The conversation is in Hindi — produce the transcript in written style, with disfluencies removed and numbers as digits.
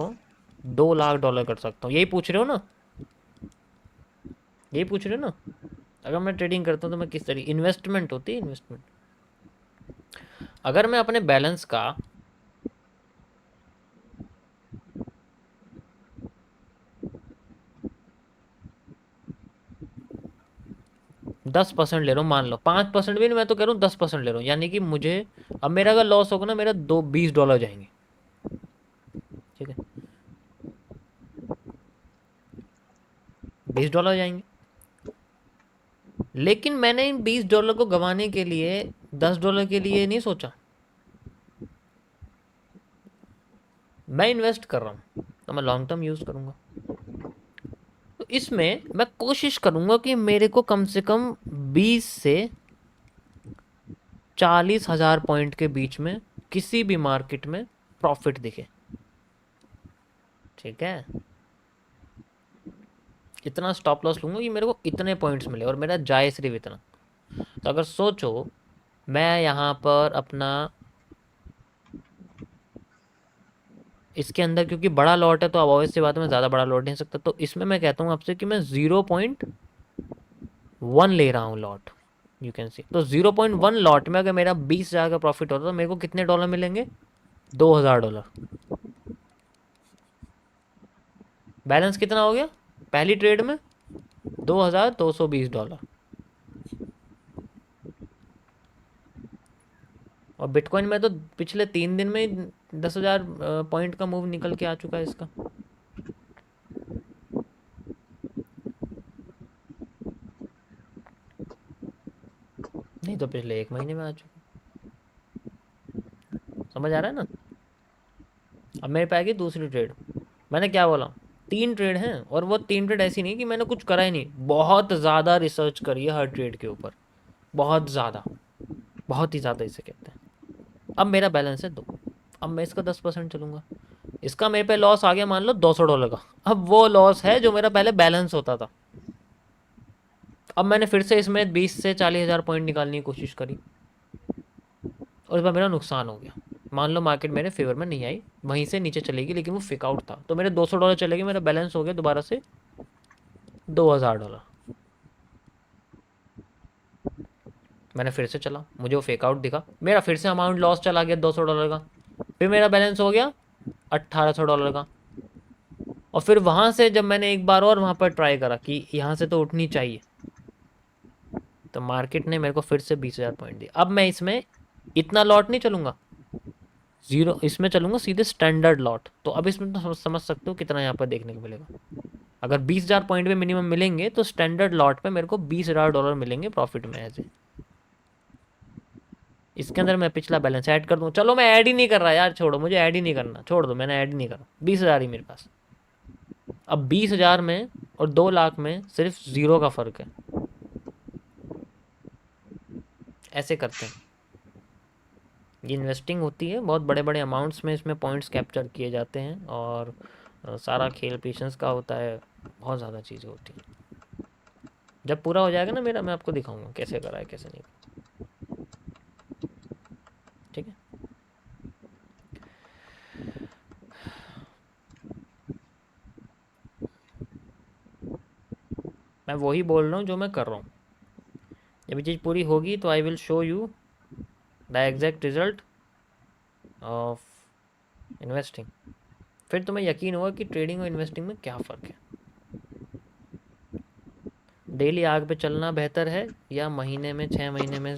को $2 लाख कर सकता हूँ। यही पूछ रहे हो ना, यही पूछ रहे हो ना? अगर मैं ट्रेडिंग करता हूँ तो मैं किस तरीके, इन्वेस्टमेंट होती है इन्वेस्टमेंट। अगर मैं अपने बैलेंस का 10% ले रहा हूँ, मान लो 5% भी नहीं, मैं तो कह रहा हूँ 10% ले रहा हूँ, यानी कि मुझे अब मेरा अगर लॉस होगा ना, मेरा $20 जाएंगे, ठीक है, $20 जाएंगे। लेकिन मैंने इन $20 को गंवाने के लिए $10 के लिए नहीं सोचा, मैं इन्वेस्ट कर रहा हूँ तो मैं लॉन्ग टर्म यूज़ करूँगा। तो इसमें मैं कोशिश करूँगा कि मेरे को कम से कम 20 से 40,000 पॉइंट के बीच में किसी भी मार्केट में प्रॉफिट दिखे, ठीक है। इतना स्टॉप लॉस लूँगा कि मेरे को इतने पॉइंट्स मिले और मेरा जाए सिर्फ इतना। तो अगर सोचो मैं यहाँ पर अपना इसके अंदर, क्योंकि बड़ा लॉट है तो अब ऑब्वियस सी बात है मैं ज़्यादा बड़ा लॉट नहीं सकता, तो इसमें मैं कहता हूँ आपसे कि मैं 0.1 ले रहा हूँ लॉट, यू कैन सी। तो 0.1 लॉट में अगर मेरा 20,000 का प्रॉफिट होता तो मेरे को कितने डॉलर मिलेंगे? $2,000। बैलेंस कितना हो गया पहली ट्रेड में? $2,220। और बिटकॉइन में तो पिछले 3 दिन में 10,000 पॉइंट का मूव निकल के आ चुका है इसका। नहीं तो पिछले 1 महीने में आ चुका। समझ आ रहा है ना? अब मेरे पे आएगी दूसरी ट्रेड। मैंने क्या बोला, 3 ट्रेड हैं, और वो 3 ट्रेड ऐसी नहीं कि मैंने कुछ करा ही नहीं, बहुत ज़्यादा रिसर्च करी है हर ट्रेड के ऊपर, बहुत ज़्यादा, बहुत ही ज़्यादा इसे कहते हैं। अब मेरा बैलेंस है 2, अब मैं इसका 10% चलूँगा। इसका मेरे पे लॉस आ गया मान लो $200 का, अब वो लॉस है जो मेरा पहले बैलेंस होता था। अब मैंने फिर से इसमें 20 से 40,000 पॉइंट निकालने की कोशिश करी और इस बार मेरा नुकसान हो गया। मान लो मार्केट मेरे फेवर में नहीं आई, वहीं से नीचे चलेगी, लेकिन वो फिक आउट था, तो मेरे $200 चले गए, मेरा बैलेंस हो गया दोबारा से $2,000। मैंने फिर से चला, मुझे वो फेक आउट दिखा, मेरा फिर से अमाउंट लॉस चला गया $200 का, फिर मेरा बैलेंस हो गया $1,800 का। और फिर वहाँ से जब मैंने एक बार और वहाँ पर ट्राई करा कि यहाँ से तो उठनी चाहिए, तो मार्केट ने मेरे को फिर से 20,000 पॉइंट दिए। अब मैं इसमें इतना लॉट नहीं चलूँगा, जीरो, इसमें चलूँगा सीधे स्टैंडर्ड लॉट। तो अब इसमें तो समझ सकते हो कितना यहाँ पर देखने को मिलेगा। अगर 20,000 पॉइंट पे मिनिमम मिलेंगे तो स्टैंडर्ड लॉट पे मेरे को $20,000 मिलेंगे प्रॉफिट में एज ए। इसके अंदर मैं पिछला बैलेंस ऐड कर दूँ, चलो मैं ऐड ही नहीं कर रहा यार, छोड़ो, मुझे ऐड ही नहीं करना, छोड़ दो, मैंने ऐड नहीं करा, 20,000 ही मेरे पास। अब 20,000 में और 2 लाख में सिर्फ 0 का फ़र्क है। ऐसे करते हैं, ये इन्वेस्टिंग होती है, बहुत बड़े बड़े अमाउंट्स में इसमें पॉइंट्स कैप्चर किए जाते हैं, और सारा खेल पेशेंस का होता है, बहुत ज़्यादा चीज़ें होती हैं। जब पूरा हो जाएगा ना मेरा, मैं आपको दिखाऊंगा कैसे करा है कैसे नहीं, ठीक है। मैं वही बोल रहा हूँ जो मैं कर रहा हूँ। जब ये चीज़ पूरी होगी तो I will show you the exact result of investing. फिर तुम्हें यकीन होगा कि ट्रेडिंग और इन्वेस्टिंग में क्या फ़र्क है। डेली आग पे चलना बेहतर है या महीने में 6 महीने में